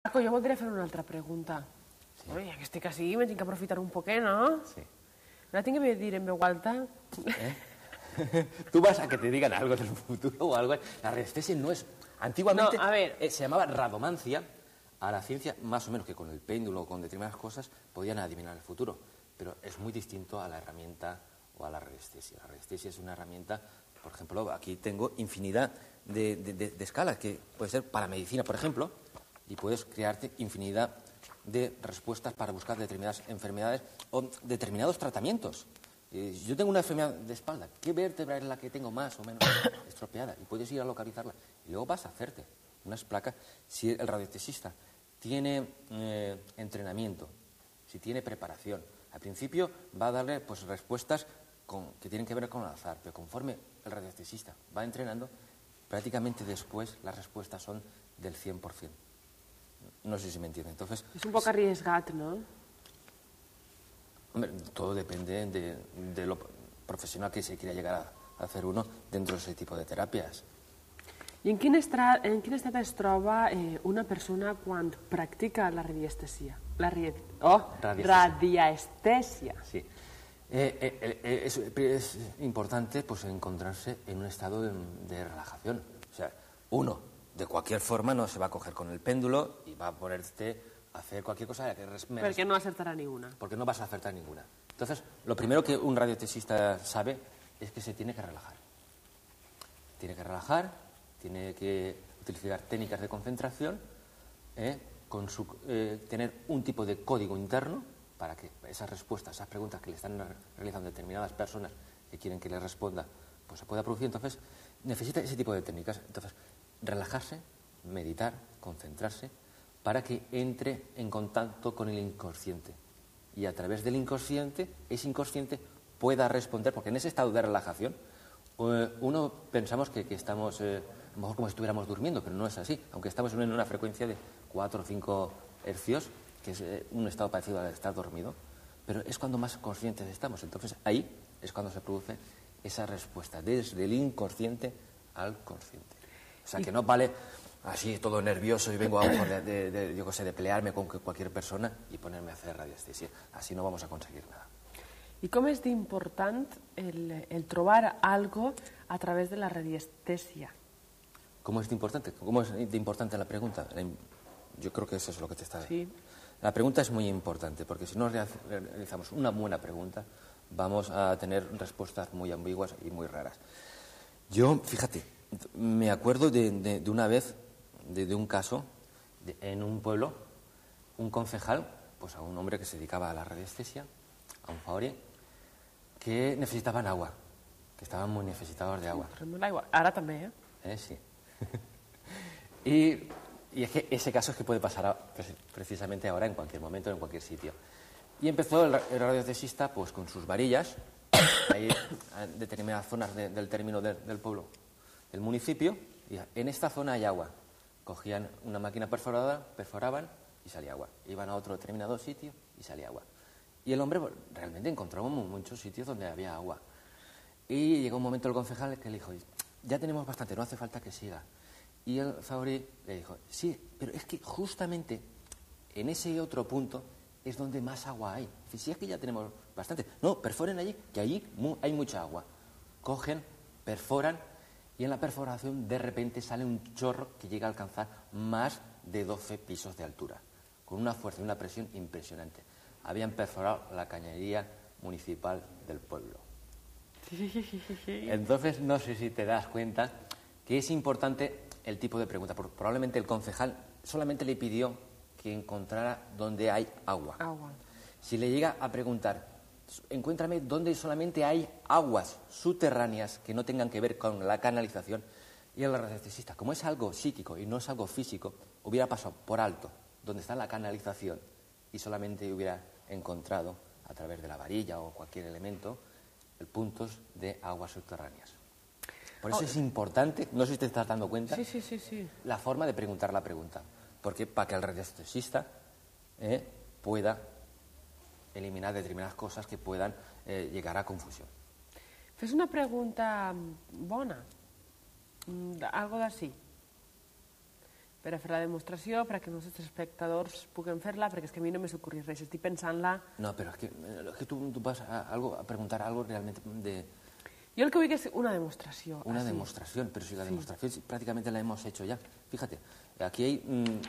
Paco, jo voldria fer una altra pregunta. Sí. Ui, ja que estic així, me tinc que aprofitar un poquet, no? Sí. No tinc que dir en veu alta. Tú vas a que te digan algo del futuro o algo. La radiestesia no es... Antiguamente No, a ver. Se llamaba radomancia a la ciencia, más o menos que con el péndulo o con determinadas cosas podían adivinar el futuro. Pero es muy distinto a la herramienta o a la radiestesia. La radiestesia es una herramienta, por ejemplo, aquí tengo infinidad de escalas, que puede ser para medicina, por ejemplo, y puedes crearte infinidad de respuestas para buscar determinadas enfermedades o determinados tratamientos. Yo tengo una enfermedad de espalda, ¿qué vértebra es la que tengo más o menos estropeada? Y puedes ir a localizarla. Y luego vas a hacerte unas placas. Si el radiestesista tiene entrenamiento, si tiene preparación, al principio va a darle pues, respuestas que tienen que ver con el azar, pero conforme el radiestesista va entrenando, prácticamente después las respuestas son del 100%. No sé si me entienden. Entonces, És un poc arriesgat, no? Hombre, todo depende de lo profesional que se quiera llegar a hacer uno dentro de ese tipo de terapias. I en quin estat es troba una persona quan practica la radiestesia? Radiestesia. Sí. Es importante pues, encontrarse en un estado de relajación. O sea, uno, de cualquier forma, no se va a coger con el péndulo y va a ponerte a hacer cualquier cosa. Perquè no acertarà ninguna. Porque no vas a acertar ninguna. Entonces, lo primero que un radiestesista sabe es que se tiene que relajar. Tiene que relajar, tiene que utilizar técnicas de concentración, tener un tipo de código interno para que esas respuestas, esas preguntas que le están realizando determinadas personas que quieren que le responda, pues se pueda producir. Entonces, necesita ese tipo de técnicas. Entonces, relajarse, meditar, concentrarse, para que entre en contacto con el inconsciente. Y a través del inconsciente, ese inconsciente pueda responder, porque en ese estado de relajación, uno pensamos que estamos, a lo mejor como si estuviéramos durmiendo, pero no es así. Aunque estamos en una frecuencia de 4 o 5 hercios, que es un estado parecido al estar dormido, pero es cuando más conscientes estamos. Entonces ahí es cuando se produce esa respuesta, desde el inconsciente al consciente. O sea, que no vale así todo nervioso y vengo a lo mejor yo qué sé, de pelearme con cualquier persona y ponerme a hacer radiestesia. Así no vamos a conseguir nada. I com és d'important el trobar algo a través de la radiestesia? ¿Cómo es de importante? ¿Cómo es de importante la pregunta? Yo creo que eso es lo que te está... Sí. La pregunta es muy importante, porque si no realizamos una buena pregunta, vamos a tener respuestas muy ambiguas y muy raras. Yo, fíjate, me acuerdo de una vez, de un caso, en un pueblo, un concejal, pues a un hombre que se dedicaba a la radiestesia, a un faori, que necesitaban agua, que estaban muy necesitados de agua. L'aigua. Ara també, Sí. Y es que ese caso es que puede pasar precisamente ahora, en cualquier momento, en cualquier sitio. Y empezó el radiestesista pues, con sus varillas, ahí en determinadas zonas del término del pueblo, del municipio, y en esta zona hay agua. Cogían una máquina perforadora, perforaban y salía agua. Iban a otro determinado sitio y salía agua. Y el hombre realmente encontró muchos sitios donde había agua. Y llegó un momento el concejal que le dijo, ya tenemos bastante, no hace falta que siga. Y el faori le dijo, sí, pero es que justamente en ese otro punto es donde más agua hay. Dice, sí, es que ya tenemos bastante. No, perforen allí, que allí hay mucha agua. Cogen, perforan y en la perforación de repente sale un chorro que llega a alcanzar más de 12 pisos de altura, con una fuerza y una presión impresionante. Habían perforado la cañería municipal del pueblo. Entonces, no sé si te das cuenta que es importante el tipo de pregunta. Porque probablemente el concejal solamente le pidió que encontrara donde hay agua. Si le llega a preguntar, encuéntrame donde solamente hay aguas subterráneas que no tengan que ver con la canalización, y el radiestesista, como es algo psíquico y no es algo físico, hubiera pasado por alto donde está la canalización y solamente hubiera encontrado a través de la varilla o cualquier elemento puntos de aguas subterráneas. Por eso es importante, no sé si te estás dando cuenta, sí. La forma de preguntar la pregunta. Porque para que el radiestesista pueda eliminar determinadas cosas que puedan llegar a confusión. Fes una pregunta bona, algo d'ací. per a fer la demostració, perquè els nostres espectadors puguen fer-la, perquè és que a mi no me s'ocorrit res, estic pensant-la... No, pero es que tú vas a preguntar algo realmente de... Yo el que voy que es una demostración. Una así. demostración, pero si la demostración prácticamente la hemos hecho ya. Fíjate, aquí hay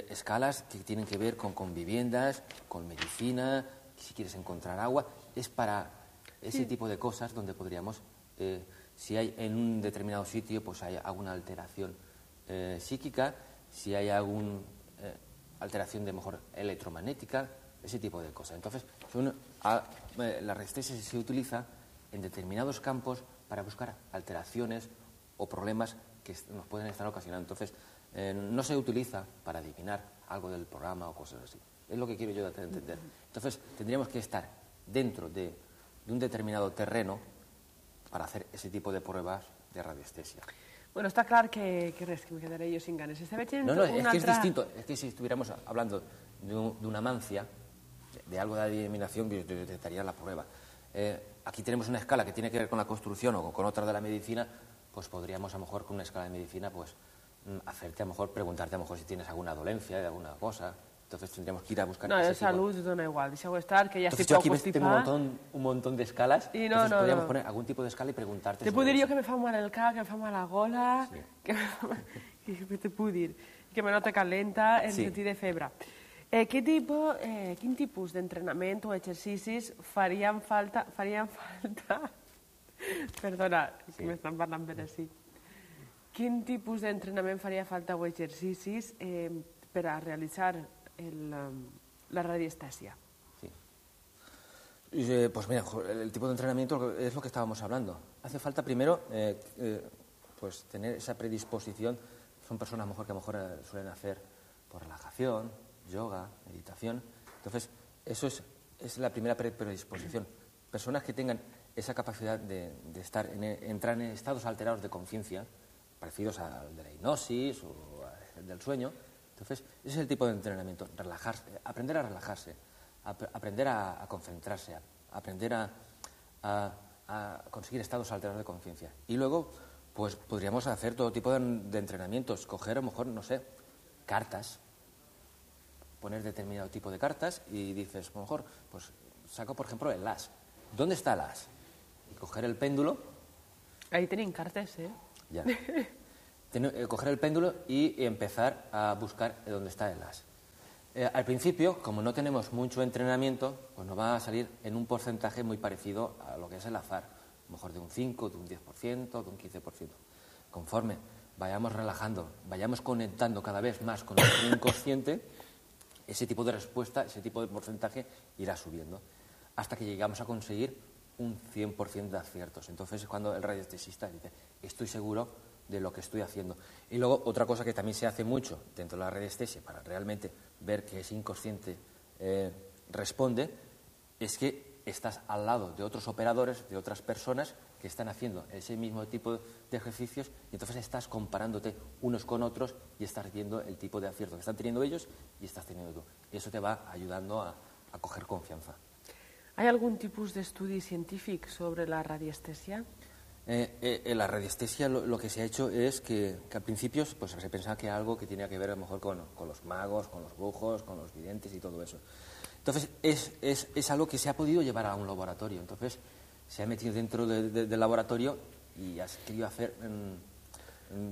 escalas que tienen que ver con viviendas, con medicina, si quieres encontrar agua. Es para ese tipo de cosas donde podríamos, si hay en un determinado sitio, pues hay alguna alteración psíquica, si hay alguna alteración de mejor electromagnética, ese tipo de cosas. Entonces, la radiestesia se utiliza en determinados campos para buscar alteraciones o problemas que nos pueden estar ocasionando. Entonces, no se utiliza para adivinar algo del programa o cosas así. Es lo que quiero yo entender. Entonces, tendríamos que estar dentro de un determinado terreno para hacer ese tipo de pruebas de radiestesia. Bueno, està clar que res, que me quedaré jo sin ganes. No, es que es distinto. Es que si estuviéramos hablando de una mancia, de algo de adivinación, yo detectaría la prueba. Aquí tenemos una escala que tiene que ver con la construcción o con otra de la medicina, pues podríamos a lo mejor con una escala de medicina pues hacerte a lo mejor, preguntarte a lo mejor si tienes alguna dolencia de alguna cosa. Entonces tendríamos que ir a buscar... No, de salud dona igual, deixeu estar, que ja estic yo prou aquí constipada. tengo un montón de escalas, Y entonces podríamos poner algún tipo de escala y preguntarte... Te puc dir jo que me fa mal el cap, que me fa mal la gola, Sí. que te puc dir, que me nota calenta en Sí. sentit de febre. Quin tipus d'entrenament o exercicis farien falta... Perdona, que m'estan parlant per així. Quin tipus d'entrenament faria falta o exercicis per a realitzar la radiestesia? Sí. Pues mira, el tipo de entrenamiento es lo que estábamos hablando. Hace falta primero pues tener esa predisposición. Son personas a lo mejor suelen hacer por relajación, yoga, meditación. Entonces, eso es la primera predisposición. Personas que tengan esa capacidad de entrar en estados alterados de conciencia, parecidos al de la hipnosis o al del sueño. Entonces, ese es el tipo de entrenamiento, relajarse, aprender a relajarse, aprender a concentrarse, aprender a conseguir estados alterados de conciencia. Y luego, pues podríamos hacer todo tipo de entrenamientos, coger a lo mejor, no sé, cartas, poner determinado tipo de cartas y dices, a lo mejor, pues saco por ejemplo el as. ¿Dónde está el as? Y coger el péndulo. Ahí tenim cartes, Ya. Coger el péndulo y empezar a buscar dónde está el as. Al principio, como no tenemos mucho entrenamiento, pues nos va a salir en un porcentaje muy parecido a lo que es el azar. A lo mejor de un 5, de un 10%, de un 15%. Conforme vayamos relajando, vayamos conectando cada vez más con el inconsciente, ese tipo de respuesta, ese tipo de porcentaje irá subiendo hasta que llegamos a conseguir un 100% de aciertos. Entonces es cuando el radiestesista dice, estoy seguro de lo que estoy haciendo. Y luego otra cosa que también se hace mucho dentro de la radiestesia para realmente ver que ese inconsciente responde, es que estás al lado de otros operadores, de otras personas que están haciendo ese mismo tipo de ejercicios y entonces estás comparándote unos con otros y estás viendo el tipo de acierto que están teniendo ellos y estás teniendo tú. Y eso te va ayudando a coger confianza. ¿Hay algún tipus d'estudi científic sobre la radiestesia? En la radiestesia lo que se ha hecho es que al principio pues, se pensaba que era algo que tenía que ver a lo mejor con los magos, con los brujos, con los videntes y todo eso. Entonces es algo que se ha podido llevar a un laboratorio. Entonces se ha metido dentro del laboratorio y has querido hacer,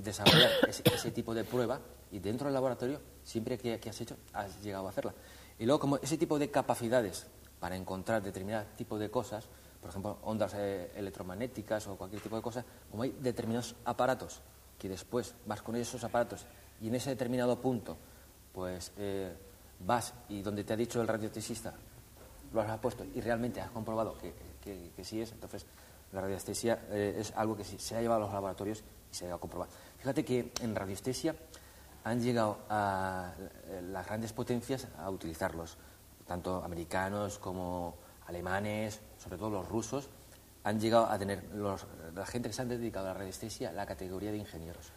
desarrollar ese tipo de prueba y dentro del laboratorio siempre que has hecho has llegado a hacerla. Y luego como ese tipo de capacidades para encontrar determinado tipo de cosas, por ejemplo, ondas electromagnéticas o cualquier tipo de cosa, como hay determinados aparatos que después vas con esos aparatos y en ese determinado punto pues vas y donde te ha dicho el radiestesista lo has puesto y realmente has comprobado que sí es, entonces la radiestesia es algo que se ha llevado a los laboratorios y se ha llegado a comprobar. Fíjate que en radiestesia han llegado a las grandes potencias a utilizarlos, tanto americanos como alemanes, sobre todo los rusos, han llegado a tener, la gente que se han dedicado a la radiestesia, la categoría de ingenieros.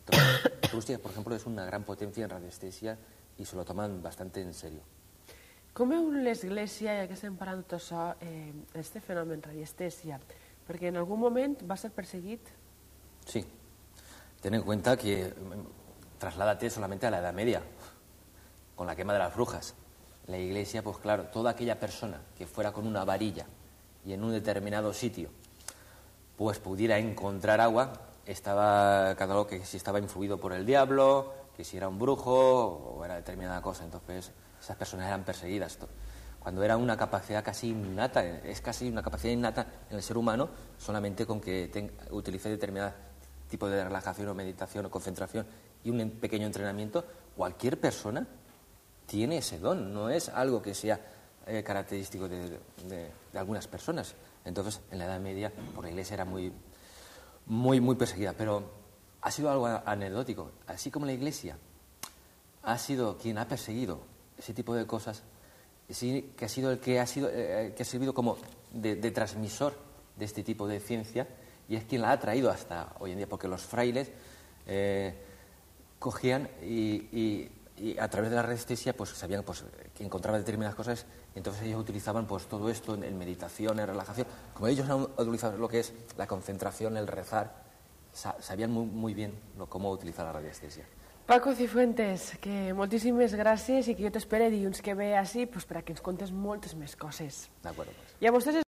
Entonces, Rusia, por ejemplo, es una gran potencia en radiestesia y se lo toman bastante en serio. Com veu l'Església, ja que estem parlant de tot això, este fenomen radiestesia? Perquè en algun moment va ser perseguit? Sí. ten en cuenta que trasládate solamente a la Edad Media, con la quema de las brujas. La Iglesia, pues claro, toda aquella persona que fuera con una varilla y en un determinado sitio pues pudiera encontrar agua, estaba catalogado que si estaba influido por el diablo, que si era un brujo o era determinada cosa. Entonces esas personas eran perseguidas. Cuando era una capacidad casi innata, es casi una capacidad innata en el ser humano, solamente con que utilice determinado tipo de relajación o meditación o concentración y un pequeño entrenamiento, cualquier persona tiene ese don, no es algo que sea característico de algunas personas. Entonces, en la Edad Media, por la Iglesia era muy perseguida, pero ha sido algo anecdótico. Así como la Iglesia ha sido quien ha perseguido ese tipo de cosas, sí que ha sido el que ha servido como de transmisor de este tipo de ciencia, y es quien la ha traído hasta hoy en día, porque los frailes cogían y a través de la radiestesia pues sabían pues que encontraban determinadas cosas, y entonces ellos utilizaban pues todo esto en meditación, en relajación. Como ellos han utilizado lo que es la concentración, el rezar, sabían muy bien cómo utilizar la radiestesia. Paco Cifuentes, que moltíssimes gràcies i que jo t'espere dilluns que ve així pues, per a que ens contes moltes més coses. De acuerdo, pues. I a vostès